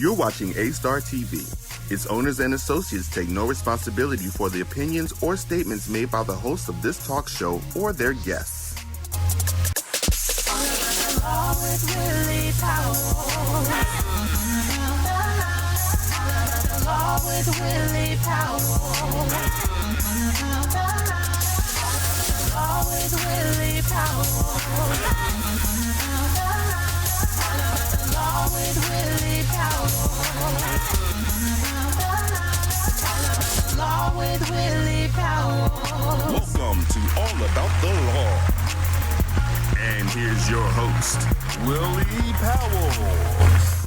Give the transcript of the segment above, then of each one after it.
You're watching A-Star TV. Its owners and associates take no responsibility for the opinions or statements made by the hosts of this talk show or their guests. With Willie Powells. The law with Willie Powells. The law with Willie Powells. The law with Willie Powells. The law with Willie Powells. Welcome to All About the Law. And here's your host, Willie Powells.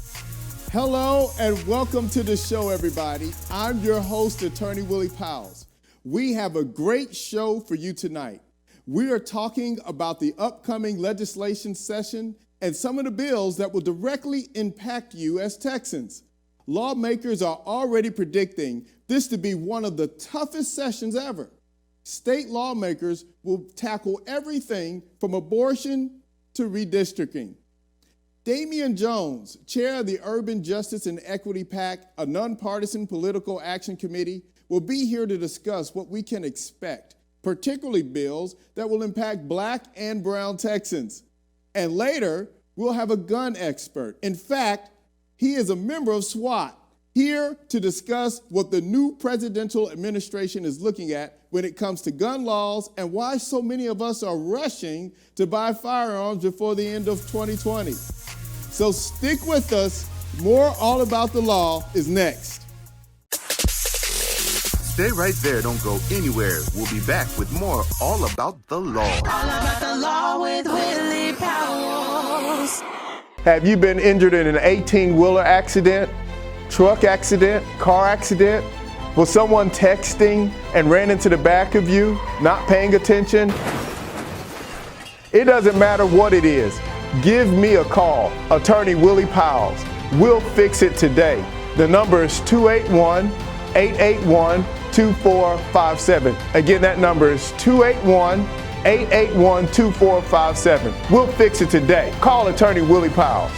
Hello and welcome to the show, everybody. I'm your host, Attorney Willie Powells. We have a great show for you tonight. We are talking about the upcoming legislation session and some of the bills that will directly impact you as Texans. Lawmakers are already predicting this to be one of the toughest sessions ever. State lawmakers will tackle everything from abortion to redistricting. Damien Jones, chair of the Urban Justice and Equity PAC, a nonpartisan political action committee, will be here to discuss what we can expect, particularly bills that will impact Black and brown Texans. And later, we'll have a gun expert. In fact, he is a member of SWAT, here to discuss what the new presidential administration is looking at when it comes to gun laws and why so many of us are rushing to buy firearms before the end of 2020. So stick with us. More All About the Law is next. Stay right there. Don't go anywhere. We'll be back with more All About the Law. All about the law with Willie Powells. Have you been injured in an 18-wheeler accident, truck accident, car accident? Was someone texting and ran into the back of you, not paying attention? It doesn't matter what it is. Give me a call, Attorney Willie Powells. We'll fix it today. The number is 281-881-2457. Again, that number is 281-881-2457. We'll fix it today. Call Attorney Willie Powells.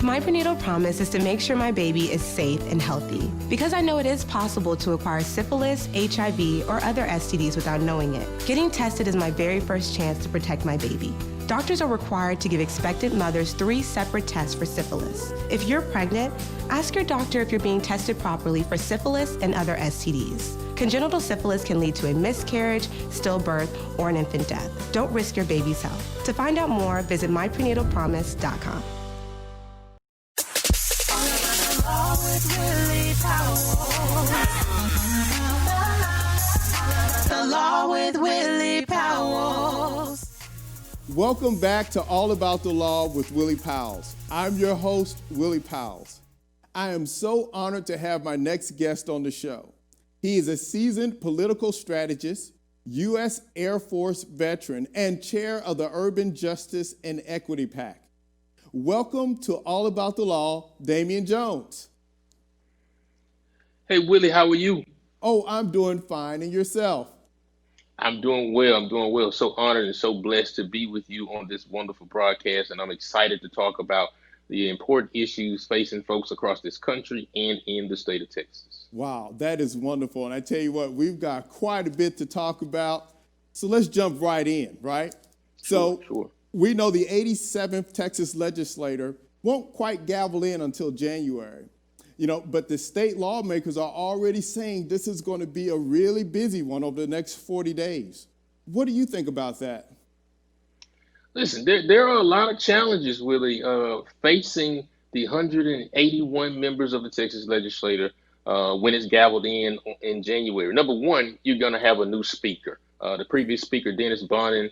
My prenatal promise is to make sure my baby is safe and healthy, because I know it is possible to acquire syphilis, HIV, or other STDs without knowing it. Getting tested is my very first chance to protect my baby. Doctors are required to give expectant mothers 3 separate tests for syphilis. If you're pregnant, ask your doctor if you're being tested properly for syphilis and other STDs. Congenital syphilis can lead to a miscarriage, stillbirth, or an infant death. Don't risk your baby's health. To find out more, visit myprenatalpromise.com. With Willie Powells. The law with Willie Powells. Welcome back to All About the Law with Willie Powells. I'm your host, Willie Powells. I am so honored to have my next guest on the show. He is a seasoned political strategist, U.S. Air Force veteran, and chair of the Urban Justice and Equity PAC. Welcome to All About the Law, Damien Jones. Hey, Willie, how are you? Oh, I'm doing fine. And yourself? I'm doing well. So honored and so blessed to be with you on this wonderful broadcast. And I'm excited to talk about the important issues facing folks across this country and in the state of Texas. Wow, that is wonderful. And I tell you what, we've got quite a bit to talk about. So let's jump right in, right? Sure. We know the 87th Texas legislator won't quite gavel in until January. But the state lawmakers are already saying this is going to be a really busy one over the next 40 days. What do you think about that? Listen, there are a lot of challenges, Willie, facing the 181 members of the Texas legislature when it's gavelled in January. Number one, you're going to have a new speaker. The previous speaker, Dennis Bonnen,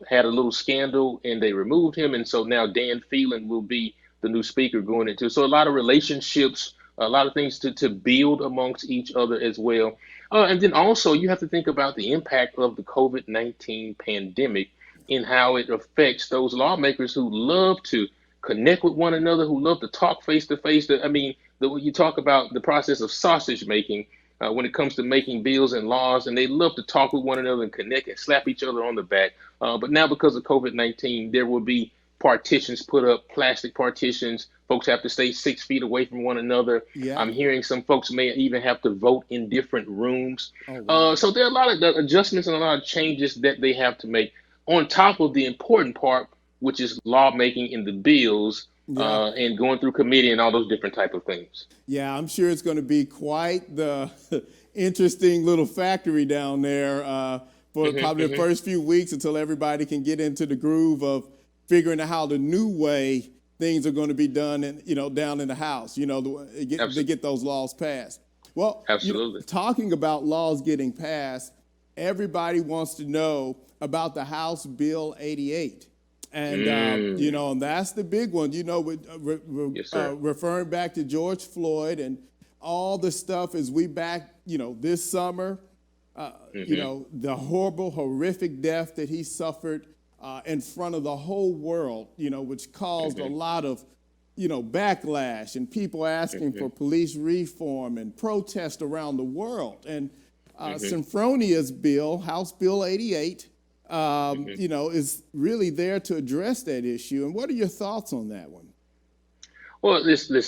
had a little scandal and they removed him. And so now Dan Phelan will be the new speaker going into. So a lot of relationships, a lot of things to build amongst each other as well. And then also you have to think about the impact of the COVID-19 pandemic in how it affects those lawmakers who love to connect with one another, who love to talk face to face. When you talk about the process of sausage making, when it comes to making bills and laws, and they love to talk with one another and connect and slap each other on the back. But now because of COVID-19, there will be partitions put up, plastic partitions. Folks have to stay 6 feet away from one another. Yeah. I'm hearing some folks may even have to vote in different rooms. Oh, wow. So there are a lot of adjustments and a lot of changes that they have to make on top of the important part, which is lawmaking in the bills and going through committee and all those different type of things. Yeah, I'm sure it's going to be quite the interesting little factory down there for probably the first few weeks until everybody can get into the groove of figuring out how the new way things are going to be done, and down in the House, to get those laws passed. Well, absolutely. Talking about laws getting passed, everybody wants to know about the House Bill 88. And, and that's the big one, Yes, referring back to George Floyd and all the stuff as we back, this summer, the horrible, horrific death that he suffered in front of the whole world, which caused a lot of, backlash and people asking for police reform and protest around the world. And Symphonia's bill, House Bill 88, is really there to address that issue. And what are your thoughts on that one? Well, listen,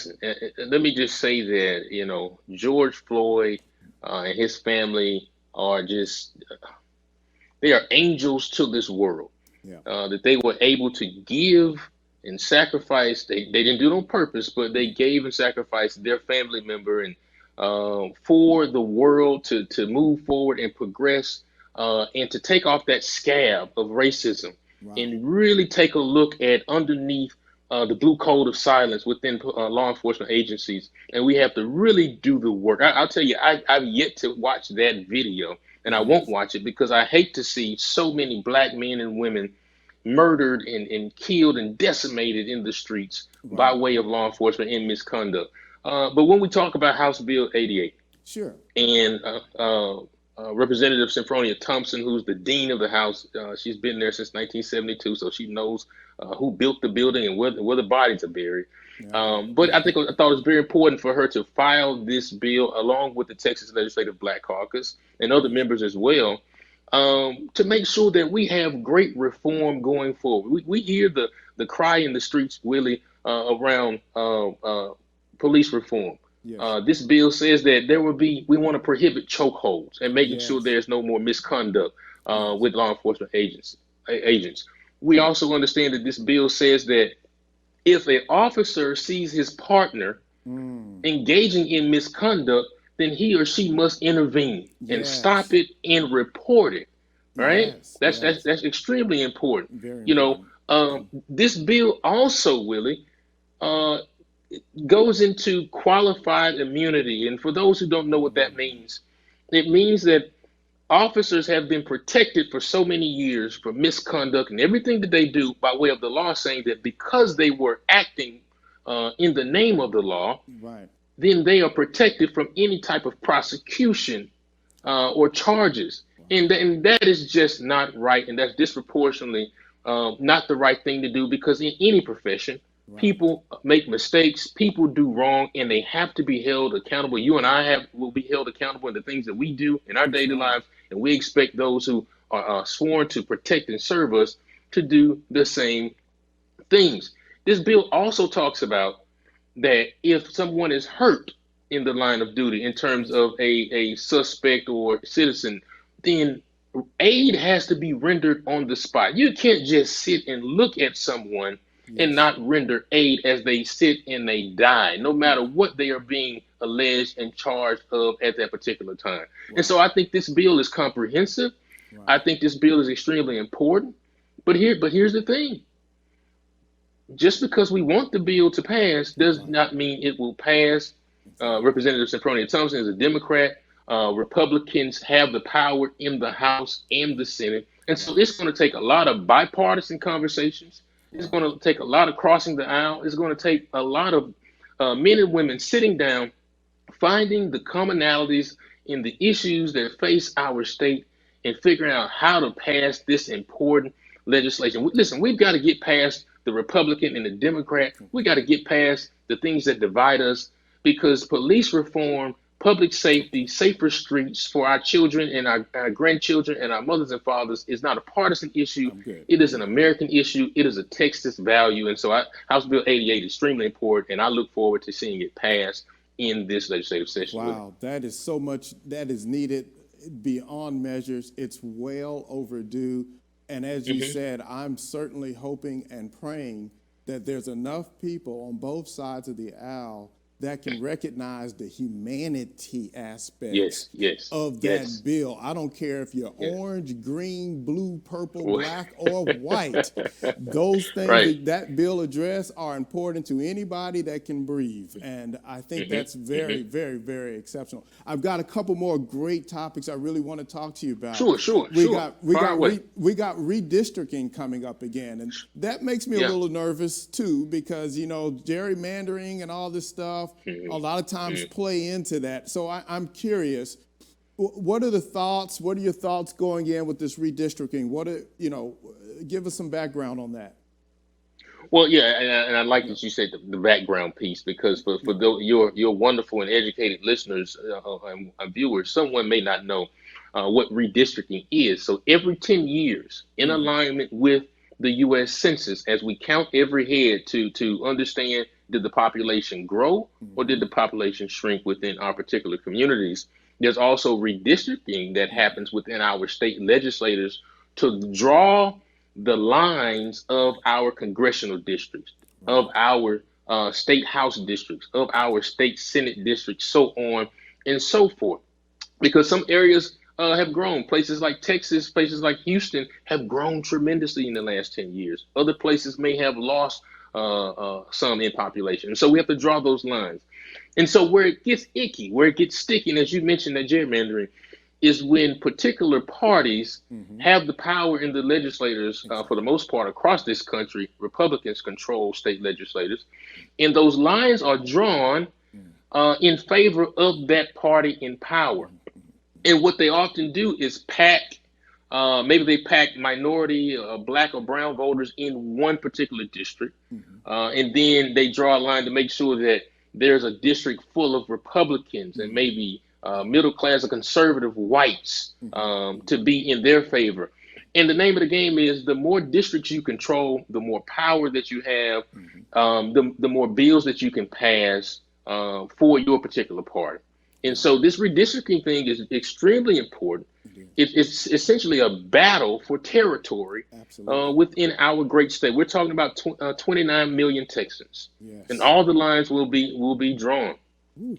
let me just say that, George Floyd and his family are they are angels to this world. Yeah. That they were able to give and sacrifice. They didn't do it on purpose, but they gave and sacrificed their family member and for the world to move forward and progress and to take off that scab of racism and really take a look at underneath the blue code of silence within law enforcement agencies. And we have to really do the work. I'll tell you, I've yet to watch that video, and I won't watch it because I hate to see so many black men and women murdered and killed and decimated in the streets by way of law enforcement and misconduct. But when we talk about House Bill 88, sure, and Representative Symphonia Thompson, who's the dean of the House, she's been there since 1972, so she knows who built the building and where the bodies are buried. Yeah. But I thought it was very important for her to file this bill along with the Texas Legislative Black Caucus and other members as well, to make sure that we have great reform going forward. We hear the cry in the streets, Willie, around police reform. Yes. This bill says that we want to prohibit chokeholds and making sure there's no more misconduct with law enforcement agents. We also understand that this bill says that if an officer sees his partner engaging in misconduct, then he or she must intervene and stop it and report it. Right? That's extremely important. Very important. This bill also, Willie, goes into qualified immunity. And for those who don't know what that means, it means that officers have been protected for so many years for misconduct and everything that they do by way of the law, saying that because they were acting in the name of the law, then they are protected from any type of prosecution or charges. And that is just not right. And that's disproportionately not the right thing to do, because in any profession, people make mistakes, people do wrong, and they have to be held accountable. You and I will be held accountable in the things that we do in our daily lives, and we expect those who are sworn to protect and serve us to do the same things. This bill also talks about that if someone is hurt in the line of duty in terms of a suspect or citizen, then aid has to be rendered on the spot. You can't just sit and look at someone and not render aid as they sit and they die, no matter what they are being alleged and charged of at that particular time. And so I think this bill is comprehensive. I think this bill is extremely important. But here's the thing. Just because we want the bill to pass does not mean it will pass. Representative Symphonia Thompson is a Democrat. Republicans have the power in the House and the Senate. And so it's going to take a lot of bipartisan conversations. It's going to take a lot of crossing the aisle. It's going to take a lot of men and women sitting down, finding the commonalities in the issues that face our state and figuring out how to pass this important legislation. Listen, we've got to get past the Republican and the Democrat. We got to get past the things that divide us, because police reform public safety, safer streets for our children and our grandchildren and our mothers and fathers is not a partisan issue. I'm good. It is an American issue. It is a Texas value. And so House Bill 88 is extremely important, and I look forward to seeing it pass in this legislative session. Wow, that is so much that is needed beyond measures. It's well overdue. And as you said, I'm certainly hoping and praying that there's enough people on both sides of the aisle that can recognize the humanity aspects of that bill. I don't care if you're orange, green, blue, purple, black, or white. Those things that bill address are important to anybody that can breathe. And I think that's very, very, very exceptional. I've got a couple more great topics I really want to talk to you about. We got redistricting coming up again. And that makes me a little nervous too, because, you know, gerrymandering and all this stuff, a lot of times play into that. So I'm curious, what are the thoughts? What are your thoughts going in with this redistricting? Give us some background on that. Well, yeah, and I like that you said the background piece, because for your wonderful and educated listeners and viewers, someone may not know what redistricting is. So every 10 years, in alignment with the U.S. Census, as we count every head to understand, did the population grow or did the population shrink within our particular communities? There's also redistricting that happens within our state legislators to draw the lines of our congressional districts, of our state house districts, of our state senate districts, so on and so forth. Because some areas have grown. Places like Texas, places like Houston have grown tremendously in the last 10 years. Other places may have lost some in population. And so we have to draw those lines. And so where it gets icky, where it gets sticky, and as you mentioned, that gerrymandering, is when particular parties have the power in the legislators, for the most part across this country. Republicans control state legislators, and those lines are drawn in favor of that party in power. And what they often do is maybe they pack minority, black or brown voters in one particular district, and then they draw a line to make sure that there's a district full of Republicans and maybe middle class or conservative whites to be in their favor. And the name of the game is, the more districts you control, the more power that you have, the more bills that you can pass for your particular party. And so this redistricting thing is extremely important. It's essentially a battle for territory within our great state. We're talking about 29 million Texans, and all the lines will be drawn.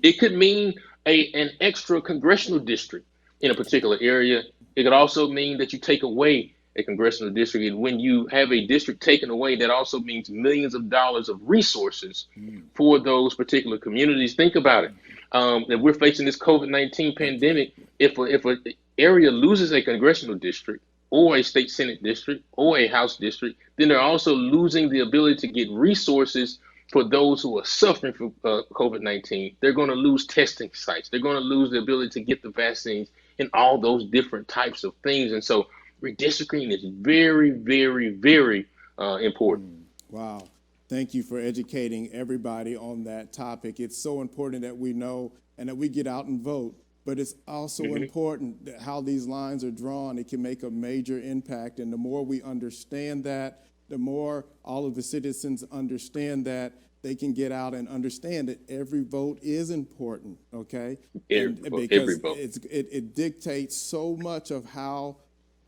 It could mean an extra congressional district in a particular area. It could also mean that you take away a congressional district. And when you have a district taken away, that also means millions of dollars of resources for those particular communities. Think about it. If we're facing this COVID-19 pandemic, if an area loses a congressional district or a state senate district or a house district, then they're also losing the ability to get resources for those who are suffering from COVID-19. They're going to lose testing sites. They're going to lose the ability to get the vaccines and all those different types of things. And so redistricting is very, very, very important. Wow. Thank you for educating everybody on that topic. It's so important that we know and that we get out and vote, but it's also important that how these lines are drawn. It can make a major impact. And the more we understand that, the more all of the citizens understand that, they can get out and understand that every vote is important, okay? Because it dictates so much of how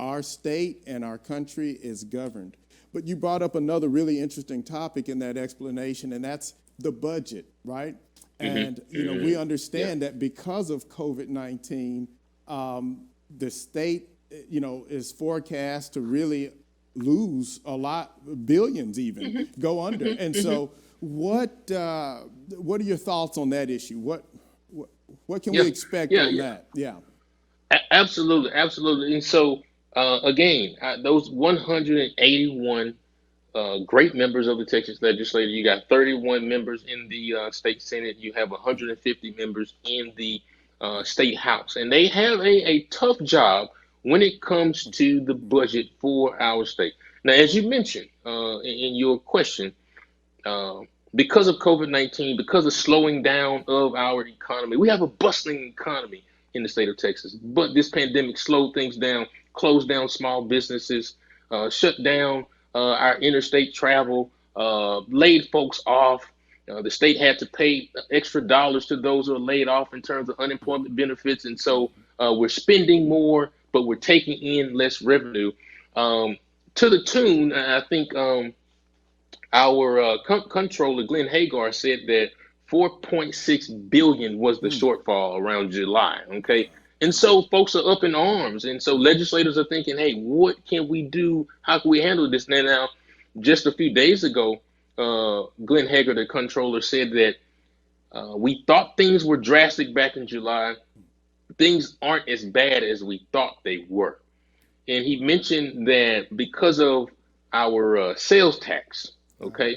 our state and our country is governed. But you brought up another really interesting topic in that explanation, and that's the budget, right? And, we understand that because of COVID-19, the state, is forecast to really lose a lot, billions even, go under. And so what are your thoughts on that issue? What can we expect on that? Yeah. Absolutely. And so, again, those 181 great members of the Texas legislature, you got 31 members in the state senate, you have 150 members in the state house, and they have a tough job when it comes to the budget for our state. Now, as you mentioned in your question, because of COVID-19, because of slowing down of our economy, we have a bustling economy in the state of Texas. But this pandemic slowed things down, closed down small businesses, shut down our interstate travel, laid folks off. The state had to pay extra dollars to those who are laid off in terms of unemployment benefits. And so we're spending more, but we're taking in less revenue. To the tune, I think our controller, Glenn Hagar, said that 4.6 billion was the shortfall around July. Okay. And so folks are up in arms. And so legislators are thinking, hey, what can we do? How can we handle this? Now, just a few days ago, Glenn Hagar, the controller, said that we thought things were drastic back in July. Things aren't as bad as we thought they were. And he mentioned that because of our sales tax, okay,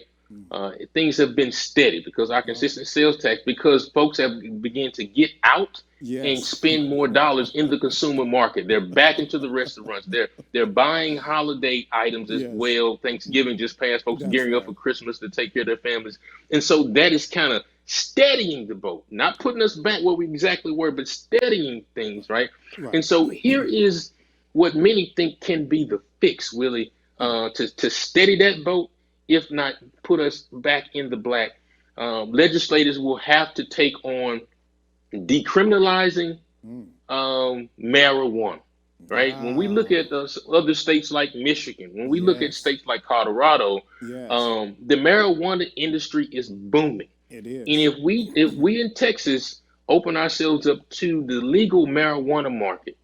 things have been steady because our consistent sales tax, because folks have begun to get out and spend more dollars in the consumer market. They're back into the restaurants. They're buying holiday items as well. Thanksgiving just passed. Folks gearing up for Christmas to take care of their families. And so that is kind of steadying the boat, not putting us back where we exactly were, but steadying things, right? And so here is what many think can be the fix, Willie, to steady that boat, if not put us back in the black. Legislators will have to take on decriminalizing marijuana, right? When we look at other states like Michigan, when we look at states like Colorado, the marijuana industry is booming. It is. And if we in Texas open ourselves up to the legal marijuana market,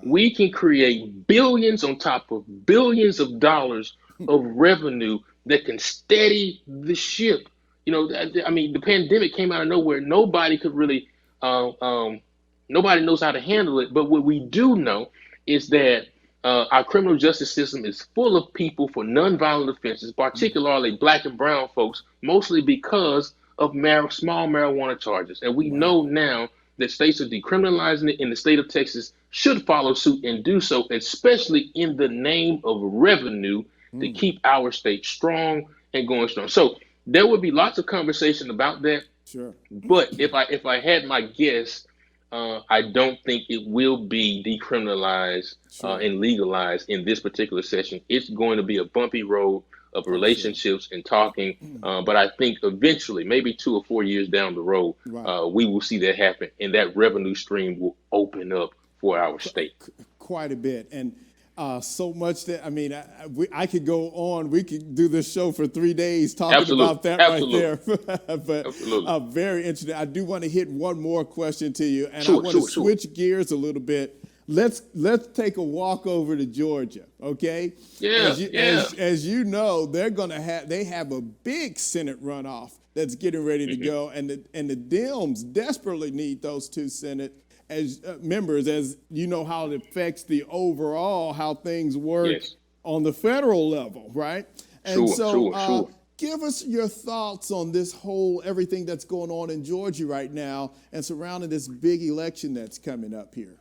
we can create billions on top of billions of dollars of revenue that can steady the ship. You know, I mean, the pandemic came out of nowhere. Nobody could really, nobody knows how to handle it. But what we do know is that our criminal justice system is full of people for nonviolent offenses, particularly black and brown folks, mostly because of small marijuana charges. And we know now that states are decriminalizing it, and the state of Texas should follow suit and do so, especially in the name of revenue, to keep our state strong and going strong. So there would be lots of conversation about that. Sure. But if I had my guess, I don't think it will be decriminalized and legalized in this particular session. It's going to be a bumpy road of relationships and talking. But I think eventually, maybe 2 or 4 years down the road, we will see that happen, and that revenue stream will open up for our state. Quite a bit. And so much that, I mean, I could go on. We could do this show for 3 days talking about that right there. But very interesting. I do want to hit one more question to you, and I want to switch gears a little bit. Let's take a walk over to Georgia, okay? As you know, they have a big Senate runoff that's getting ready to go, and the Dems desperately need those 2 Senate members, as you know how it affects the overall how things work on the federal level, right? And give us your thoughts on this whole everything that's going on in Georgia right now and surrounding this big election that's coming up here.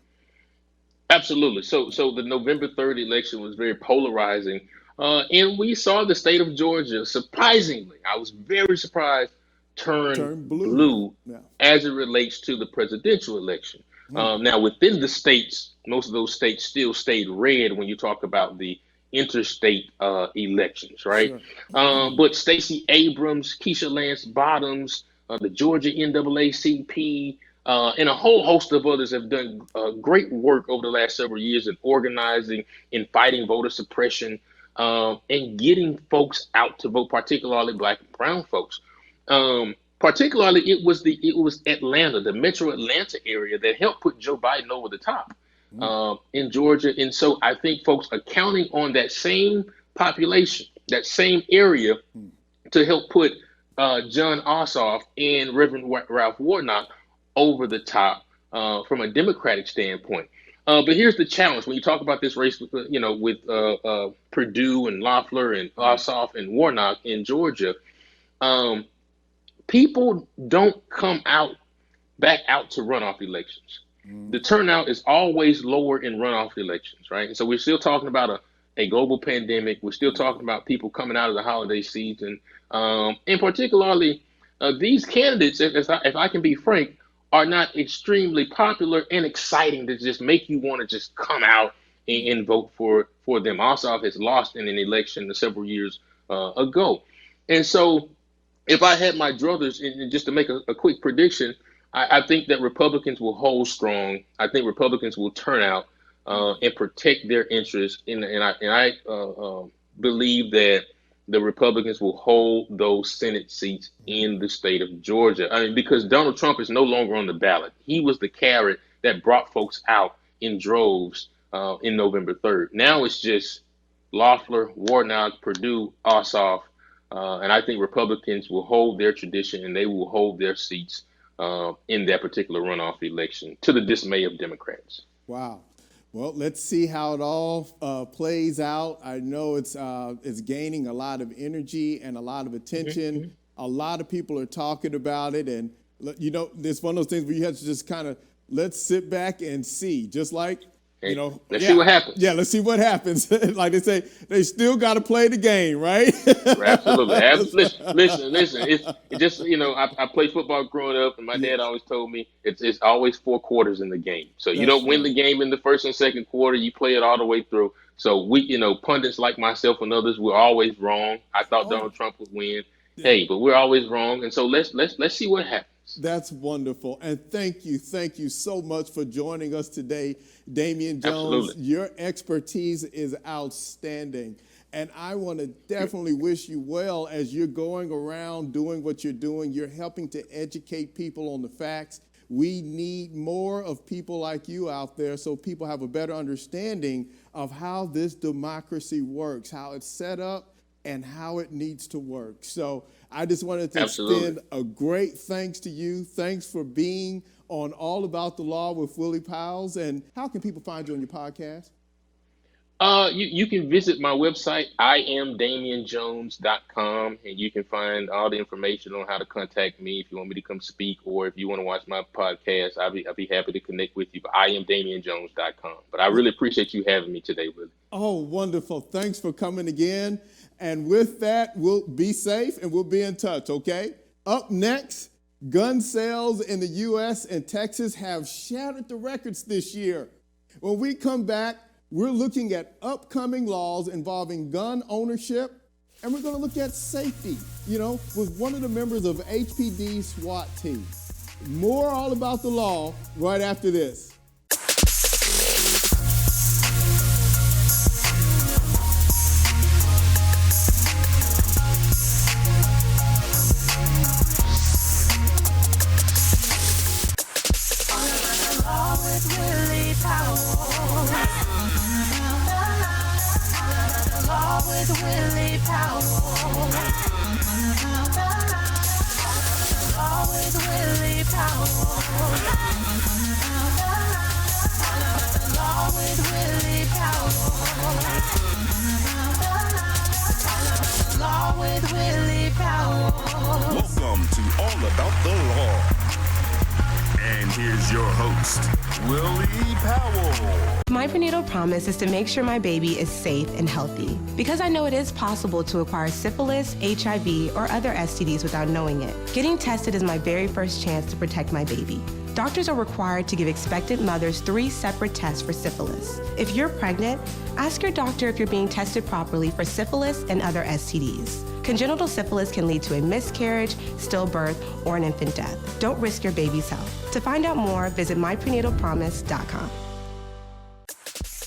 Absolutely. So the November 3rd election was very polarizing. And we saw the state of Georgia, surprisingly, I was very surprised, turn blue as it relates to the presidential election. Now, within the states, most of those states still stayed red when you talk about the interstate elections, right? But Stacey Abrams, Keisha Lance Bottoms, the Georgia NAACP, and a whole host of others have done great work over the last several years in organizing, in fighting voter suppression, and getting folks out to vote, particularly black and brown folks. Particularly, it was Atlanta, the metro Atlanta area, that helped put Joe Biden over the top in Georgia. And so I think folks are counting on that same population, that same area, to help put John Ossoff and Reverend Ralph Warnock over the top from a Democratic standpoint. But here's the challenge when you talk about this race with Perdue and Loeffler and Ossoff and Warnock in Georgia. People don't come back out to runoff elections. The turnout is always lower in runoff elections, right? And so we're still talking about a global pandemic. We're still talking about people coming out of the holiday season. And particularly, these candidates, if I can be frank, are not extremely popular and exciting to just make you want to just come out and vote for them. Ossoff has lost in an election several years ago. And so if I had my druthers, and just to make a quick prediction, I think that Republicans will hold strong. I think Republicans will turn out and protect their interests. And I believe that the Republicans will hold those Senate seats in the state of Georgia. I mean, because Donald Trump is no longer on the ballot. He was the carrot that brought folks out in droves in November 3rd. Now it's just Loeffler, Warnock, Perdue, Ossoff. And I think Republicans will hold their tradition and they will hold their seats in that particular runoff election, to the dismay of Democrats. Wow. Well, let's see how it all plays out. I know it's gaining a lot of energy and a lot of attention. Mm-hmm. A lot of people are talking about it. And, you know, it's one of those things where you have to just kind of let's sit back and see, just like, you know, let's see what happens. Yeah, let's see what happens. Like they say, they still got to play the game, right? Absolutely. Listen. It's just, you know, I played football growing up, and my dad always told me it's always 4 quarters in the game. So you don't win the game in the first and second quarter. You play it all the way through. So we, you know, pundits like myself and others, we're always wrong. I thought Donald Trump would win. Yeah. Hey, but we're always wrong. And so let's see what happens. That's wonderful. And thank you so much for joining us today, Damien Jones. Absolutely. Your expertise is outstanding. And I want to definitely wish you well as you're going around doing what you're doing. You're helping to educate people on the facts. We need more of people like you out there so people have a better understanding of how this democracy works, how it's set up, and how it needs to work. So I just wanted to extend a great thanks to you. Thanks for being on All About the Law with Willie Powells. And how can people find you on your podcast? You can visit my website, IamDamienJones.com, and you can find all the information on how to contact me if you want me to come speak, or if you want to watch my podcast, I'll be happy to connect with you. But IamDamienJones.com. But I really appreciate you having me today, Willie. Oh, wonderful. Thanks for coming again. And with that, we'll be safe and we'll be in touch, okay? Up next, gun sales in the U.S. and Texas have shattered the records this year. When we come back, we're looking at upcoming laws involving gun ownership, and we're going to look at safety, you know, with one of the members of HPD SWAT team. More All About the Law right after this. Welcome to All About the Law. And here's your host, Willie Powell. My prenatal promise is to make sure my baby is safe and healthy, because I know it is possible to acquire syphilis, HIV, or other STDs without knowing it. Getting tested is my very first chance to protect my baby. Doctors are required to give expectant mothers 3 separate tests for syphilis. If you're pregnant, ask your doctor if you're being tested properly for syphilis and other STDs. Congenital syphilis can lead to a miscarriage, stillbirth, or an infant death. Don't risk your baby's health. To find out more, visit myprenatalpromise.com.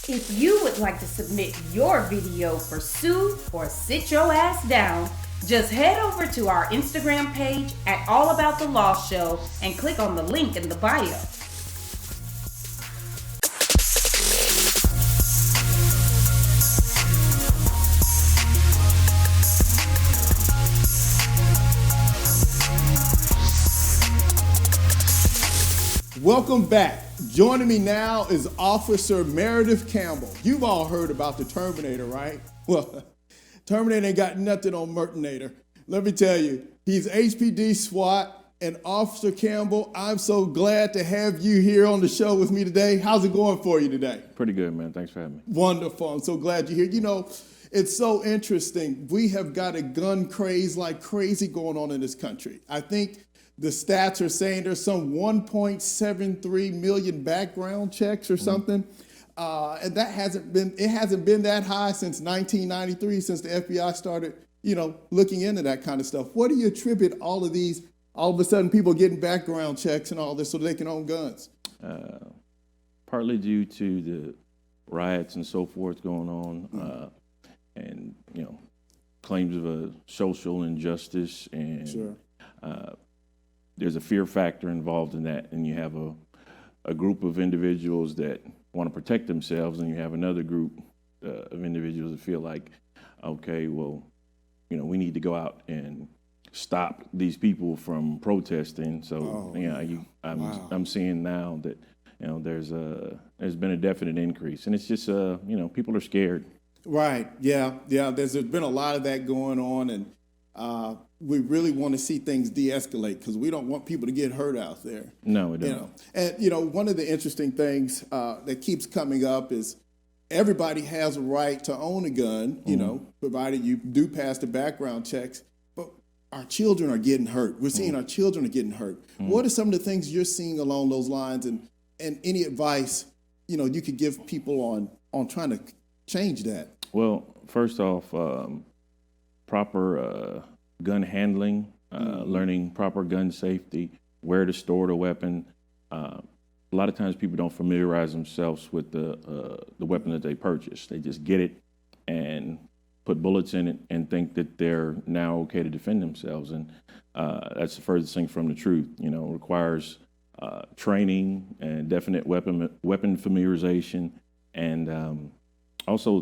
If you would like to submit your video for Sue or Sit Your Ass Down, just head over to our Instagram page at All About the Law Show and click on the link in the bio. Welcome back. Joining me now is Officer Meredith Campbell. You've all heard about the Terminator, right? Well, Terminator ain't got nothing on Mertinator. Let me tell you, he's HPD SWAT, And Officer Campbell, I'm so glad to have you here on the show with me today. How's it going for you today? Pretty good, man. Thanks for having me. Wonderful. I'm so glad you're here. You know, it's so interesting. We have got a gun craze like crazy going on in this country. I think the stats are saying there's some 1.73 million background checks or something. And that hasn't been that high since 1993, since the FBI started, looking into that kind of stuff. What do you attribute all of a sudden people getting background checks and all this so they can own guns? Partly due to the riots and so forth going on, and claims of a social injustice, and Sure. There's a fear factor involved in that, and you have a group of individuals that want to protect themselves, and you have another group of individuals that feel like, okay, well, we need to go out and stop these people from protesting. So I'm seeing now that there's been a definite increase, and it's just people are scared. Right. Yeah. There's been a lot of that going on, and we really want to see things de-escalate because we don't want people to get hurt out there. No, we don't. And one of the interesting things that keeps coming up is everybody has a right to own a gun, provided you do pass the background checks. But our children are getting hurt. We're seeing our children are getting hurt. What are some of the things you're seeing along those lines, and any advice you could give people on trying to change that? Well, first off, proper gun handling, learning proper gun safety, where to store the weapon. A lot of times people don't familiarize themselves with the weapon that they purchase. They just get it and put bullets in it and think that they're now okay to defend themselves. And that's the furthest thing from the truth. It requires training and definite weapon familiarization, and also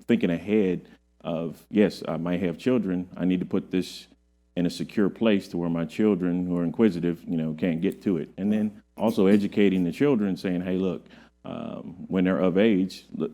thinking ahead of, yes, I might have children. I need to put this in a secure place to where my children who are inquisitive, can't get to it. And then also educating the children, saying, hey, look, when they're of age, look,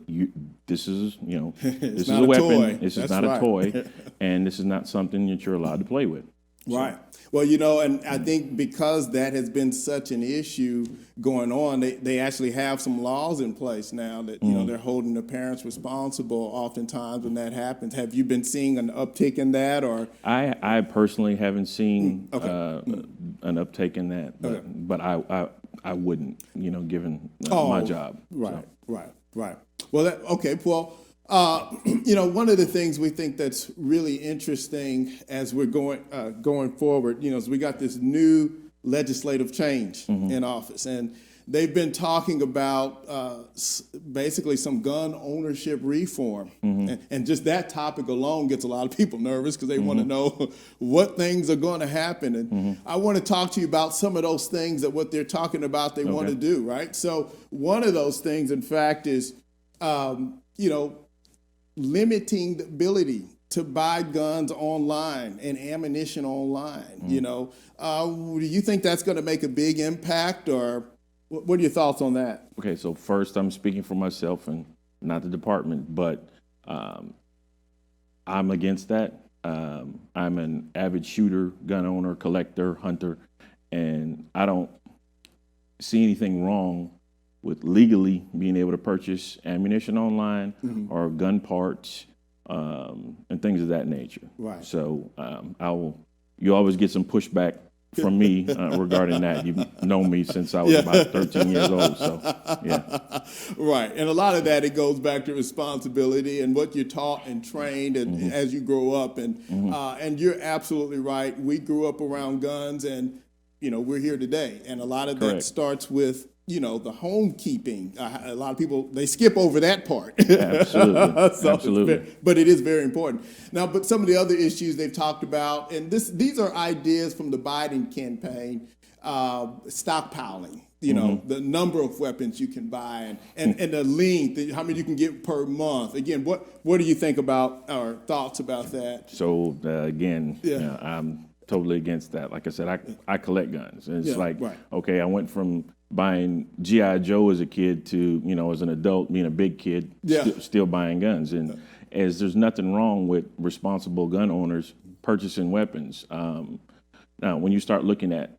this is a weapon. Toy. This is That's not right. a toy, and this is not something that you're allowed to play with. Right. Well, and I think because that has been such an issue going on, they actually have some laws in place now that, they're holding the parents responsible oftentimes when that happens. Have you been seeing an uptick in that, or? I personally haven't seen an uptake in that, but I wouldn't, given my job. Right, so. right. Well, one of the things we think that's really interesting as we're going forward, is we got this new legislative change in office, and they've been talking about basically some gun ownership reform, and just that topic alone gets a lot of people nervous because they want to know what things are going to happen. And I want to talk to you about some of those things that what they're talking about they want to do. Right. So one of those things, in fact, is limiting the ability to buy guns online and ammunition online. Do you think that's going to make a big impact, or what are your thoughts on that? Okay, so first I'm speaking for myself and not the department, but I'm against that. I'm an avid shooter, gun owner, collector, hunter, and I don't see anything wrong with legally being able to purchase ammunition online or gun parts and things of that nature. Right. So you always get some pushback from me regarding that. You've known me since I was about 13 years old. So, yeah. Right. And a lot of that, it goes back to responsibility and what you're taught and trained and as you grow up. And you're absolutely right. We grew up around guns, and, we're here today. And a lot of that starts with the homekeeping. A lot of people, they skip over that part. Absolutely. Absolutely. But it is very important. Now, but some of the other issues they've talked about, and these are ideas from the Biden campaign, stockpiling, the number of weapons you can buy and the length, how many you can get per month. Again, what do you think about, or thoughts about that? So, again, I'm totally against that. Like I said, I collect guns. And it's okay, I went from buying G.I. Joe as a kid to, as an adult, being a big kid, still buying guns. And as there's nothing wrong with responsible gun owners purchasing weapons. Now, when you start looking at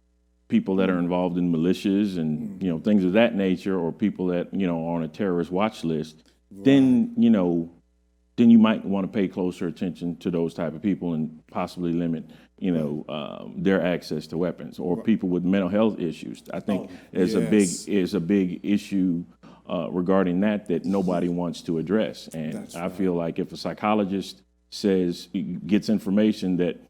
people that are involved in militias and, things of that nature, or people that, are on a terrorist watch list, then you might want to pay closer attention to those type of people and possibly limit, their access to weapons, or people with mental health issues. I think is a big issue regarding that nobody wants to address. And I feel like if a psychologist gets information that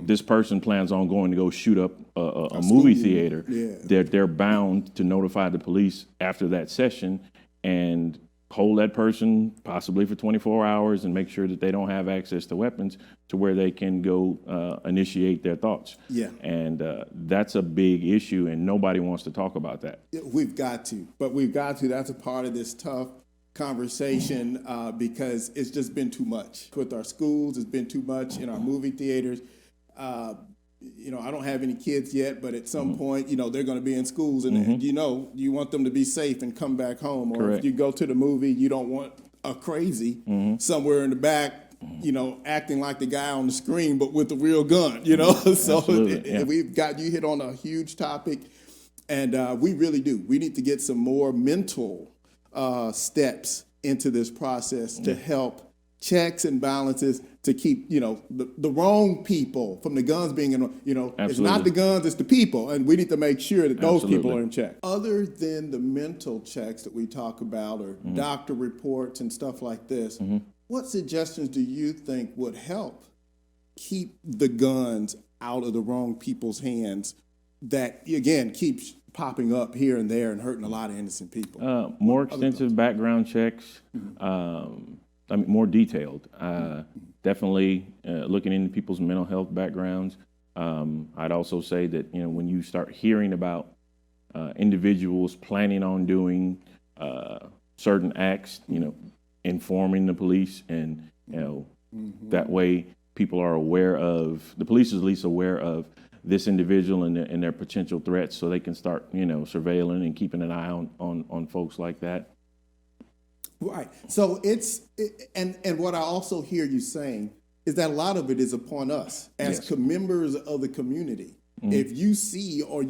this person plans on going to go shoot up a movie theater, they're bound to notify the police after that session and hold that person possibly for 24 hours and make sure that they don't have access to weapons to where they can go initiate their thoughts. Yeah. And that's a big issue, and nobody wants to talk about that. We've got to. That's a part of this tough conversation because it's just been too much with our schools. It's been too much in our movie theaters. I don't have any kids yet, but at some point, they're going to be in schools, and you want them to be safe and come back home. Or Correct. If you go to the movie, you don't want a crazy somewhere in the back, acting like the guy on the screen, but with a real gun. So we've got you hit on a huge topic, and we really do. We need to get some more mental steps into this process to help checks and balances to keep, the wrong people from the guns being in, it's not the guns, it's the people. And we need to make sure that those people are in check. Other than the mental checks that we talk about or doctor reports and stuff like this, what suggestions do you think would help keep the guns out of the wrong people's hands that, again, keeps popping up here and there and hurting a lot of innocent people? More extensive background checks. More detailed. Definitely looking into people's mental health backgrounds. I'd also say that, when you start hearing about individuals planning on doing certain acts, informing the police, and, that way people are aware of, the police is at least aware of this individual and their potential threats, so they can start, surveilling and keeping an eye on folks like that. Right. So and what I also hear you saying is that a lot of it is upon us as members of the community. If you see or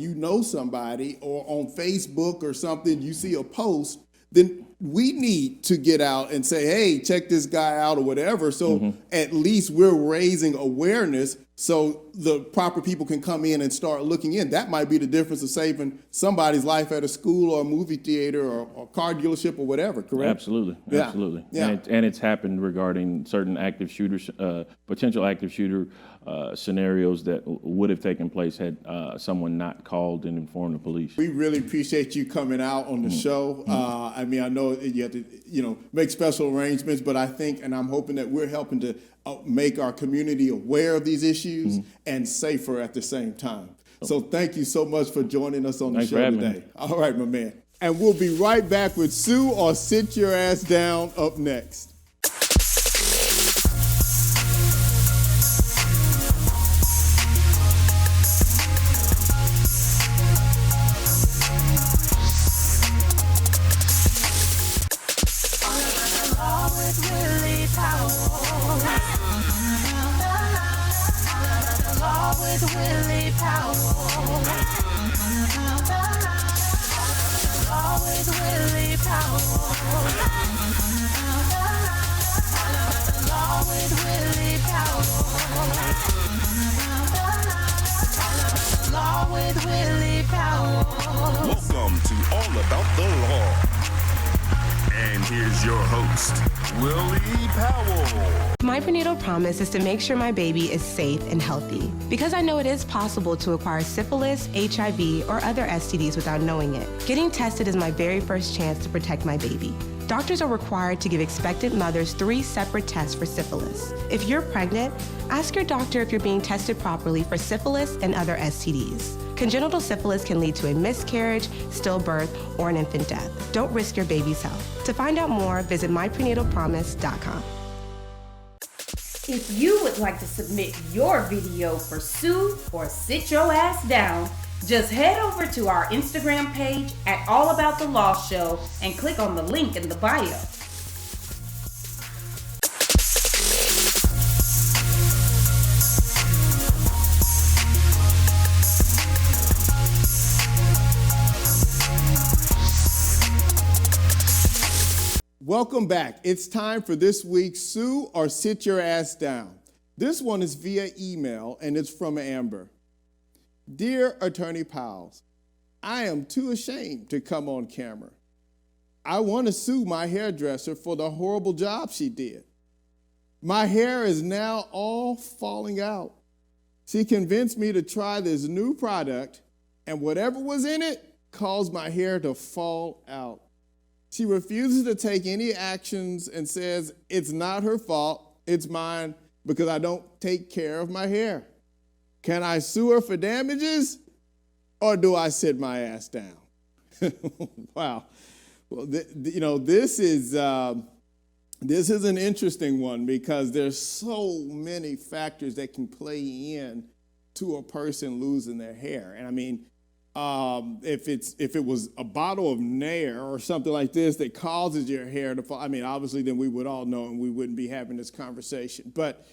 somebody, or on Facebook or something, you see a post, then we need to get out and say, hey, check this guy out or whatever. So at least we're raising awareness so the proper people can come in and start looking in. That might be the difference of saving somebody's life at a school or a movie theater or car dealership or whatever, correct? Absolutely. Yeah. Absolutely. Yeah. And it's happened regarding certain active shooters, potential active shooter scenarios that would have taken place had someone not called and informed the police. We really appreciate you coming out on the show. I know you have to, make special arrangements, but I think, and I'm hoping that we're helping to make our community aware of these issues and safer at the same time. So thank you so much for joining us on the show today. All right, my man. And we'll be right back with Sue or Sit Your Ass Down up next. Willie Powells. Always Willie Powells. Always Willie Powells. Always Willie Powells. Welcome to All About the Law. And here's your host, Willie Powell. My prenatal promise is to make sure my baby is safe and healthy, because I know it is possible to acquire syphilis, HIV, or other STDs without knowing it. Getting tested is my very first chance to protect my baby. Doctors are required to give expectant mothers 3 separate tests for syphilis. If you're pregnant, ask your doctor if you're being tested properly for syphilis and other STDs. Congenital syphilis can lead to a miscarriage, stillbirth, or an infant death. Don't risk your baby's health. To find out more, visit myprenatalpromise.com. If you would like to submit your video for Sue or Sit Your Ass Down, just head over to our Instagram page at All About the Law Show and click on the link in the bio. Welcome back. It's time for this week's Sue or Sit Your Ass Down. This one is via email, and it's from Amber. Dear Attorney Powells, I am too ashamed to come on camera. I want to sue my hairdresser for the horrible job she did. My hair is now all falling out. She convinced me to try this new product, and whatever was in it caused my hair to fall out. She refuses to take any actions and says it's not her fault, it's mine because I don't take care of my hair. Can I sue her for damages or do I sit my ass down? Wow. Well, this is an interesting one because there's so many factors that can play in to a person losing their hair. And I mean, if it was a bottle of Nair or something like this that causes your hair to fall, I mean, obviously then we would all know and we wouldn't be having this conversation. But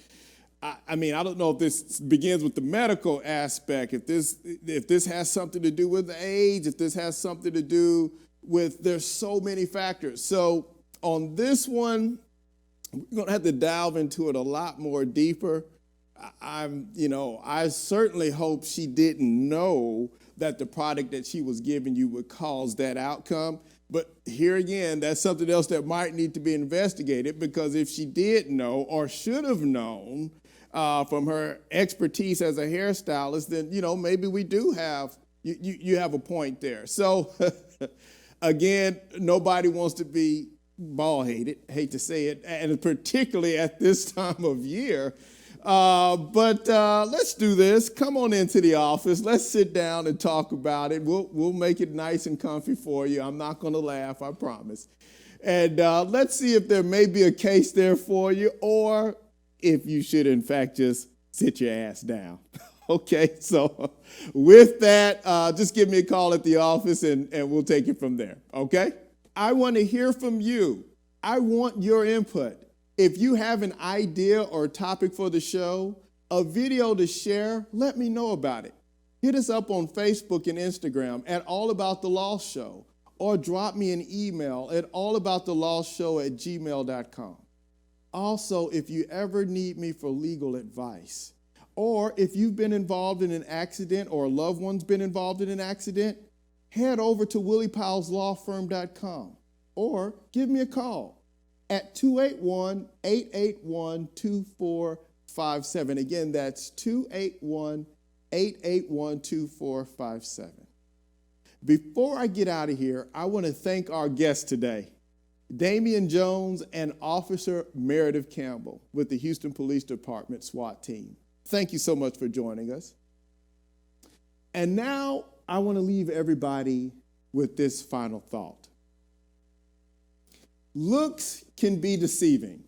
I mean, I don't know if this begins with the medical aspect, if this has something to do with age, if this has something to do with, there's so many factors. So on this one, we're going to have to delve into it a lot more deeper. I certainly hope she didn't know that the product that she was giving you would cause that outcome. But here again, that's something else that might need to be investigated, because if she did know or should have known from her expertise as a hairstylist, then, maybe we do have, you have a point there. So again, nobody wants to be bald-headed, hate to say it, and particularly at this time of year. But let's do this. Come on into the office. Let's sit down and talk about it. We'll make it nice and comfy for you. I'm not going to laugh, I promise. And let's see if there may be a case there for you, or if you should, in fact, just sit your ass down. Okay, so with that, just give me a call at the office and we'll take it from there, okay? I want to hear from you. I want your input. If you have an idea or topic for the show, a video to share, let me know about it. Hit us up on Facebook and Instagram at All About the Law Show, or drop me an email at allaboutthelaw@gmail.com. Also, if you ever need me for legal advice, or if you've been involved in an accident or a loved one's been involved in an accident, head over to williepowellslawfirm.com or give me a call at 281-881-2457. Again, that's 281-881-2457. Before I get out of here, I want to thank our guests today, Damien Jones and Officer Meredith Campbell with the Houston Police Department SWAT team. Thank you so much for joining us. And now I want to leave everybody with this final thought. Looks can be deceiving.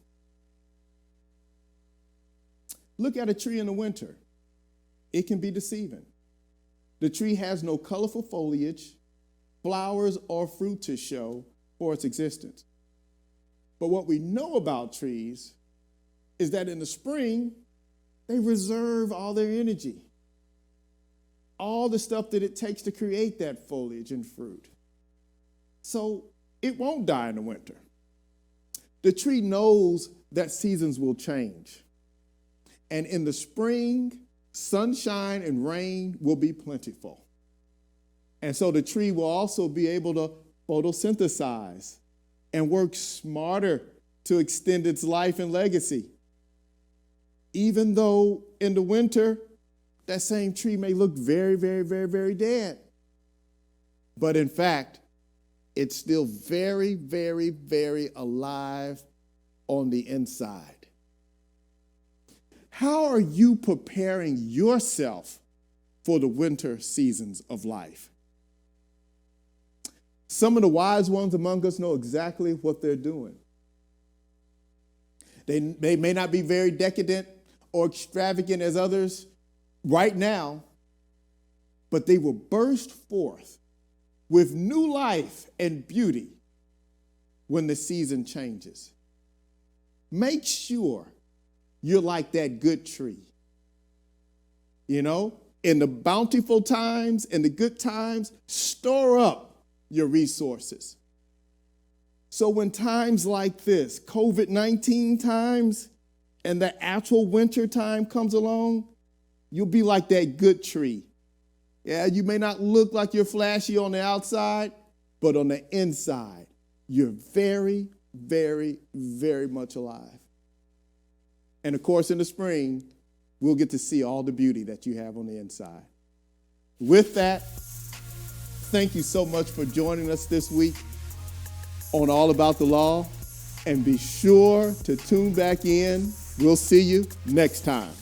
Look at a tree in the winter. It can be deceiving. The tree has no colorful foliage, flowers, or fruit to show for its existence. But what we know about trees is that in the spring, they reserve all their energy, all the stuff that it takes to create that foliage and fruit. So it won't die in the winter. The tree knows that seasons will change. And in the spring, sunshine and rain will be plentiful. And so the tree will also be able to photosynthesize and work smarter to extend its life and legacy. Even though in the winter, that same tree may look very, very, very, very dead. But in fact, it's still very, very, very alive on the inside. How are you preparing yourself for the winter seasons of life? Some of the wise ones among us know exactly what they're doing. They may not be very decadent or extravagant as others right now, but they will burst forth with new life and beauty when the season changes. Make sure you're like that good tree. In the bountiful times and the good times, store up your resources. So when times like this, COVID-19 times, and the actual winter time comes along, you'll be like that good tree. Yeah, you may not look like you're flashy on the outside, but on the inside, you're very, very, very much alive. And of course, in the spring, we'll get to see all the beauty that you have on the inside. With that, thank you so much for joining us this week on All About the Law. And be sure to tune back in. We'll see you next time.